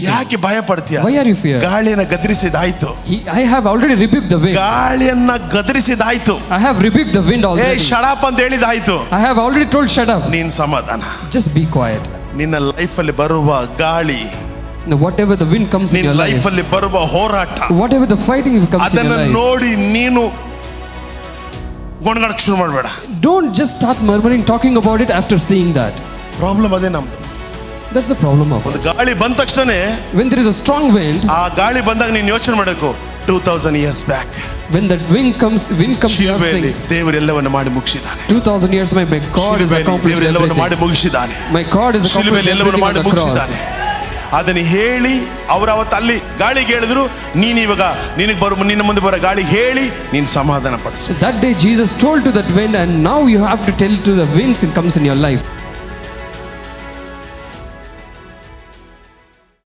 ಯಾಕೆ ಭಯ ಪಡ್ತೀಯ? Why are you fear? ಗಾಳಿಯನ್ನ ಗದರಿಸಿದಾಯ್ತು. I have already rebuked the wind. ಗಾಳಿಯನ್ನ ಗದರಿಸಿದಾಯ್ತು. I have rebuked the wind already. shut up ಅಂತ ಹೇಳಿದಾಯ್ತು. I have already told shut up. ನೀನ್ ಸಮಾಧಾನ. Just be quiet. ನಿನ್ನ life ಅಲ್ಲಿ ಬರುವ ಗಾಳಿ, whatever the wind comes in your life, life ಅಲ್ಲಿ ಬರುವ ಹೋರಾಟ, whatever the fighting comes in your life, ಅದನ್ನ ನೋಡಿ ನೀನು ಗೊಣಗಾಡಕ್ಕೆ ಶುರು ಮಾಡಬೇಡ. Don't just start murmuring, talking about it after seeing that. Problem ಅದೇ ನಮ್ದು. That's the problem of ಒಂದು us. ಗಾಳಿ ಬಂದ ತಕ್ಷಣ, when there is a strong wind, ಆ ಗಾಳಿ ಬಂದಾಗ ನೀನು ಯೋಚನೆ ಮಾಡಬೇಕು, 2000 years back when that wind comes you have to think, ದೇವರು ಎಲ್ಲವನ್ನು ಮಾಡಿ ಮುಗಿಸಿದ್ದಾನೆ. 2000 years my God has accomplished ದೇವರು ಎಲ್ಲವನ್ನು ಮಾಡಿ everything. ಮುಗಿಸಿದ್ದಾನೆ. My God has accomplished everything on the cross. ಅದನ್ನು ಹೇಳಿ ಅವರು ಅವತ್ತು ಅಲ್ಲಿ ಗಾಳಿಗೆ ಹೇಳಿದ್ರು, ನೀನು ಇವಾಗ ನಿನ್ನ ಮುಂದೆ ಬರೋ ಗಾಳಿ ಹೇಳಿ ನೀನು ಸಮಾಧಾನ ಪಡಿಸು. That day Jesus told to that wind, and now you have to tell to the winds it comes in your life.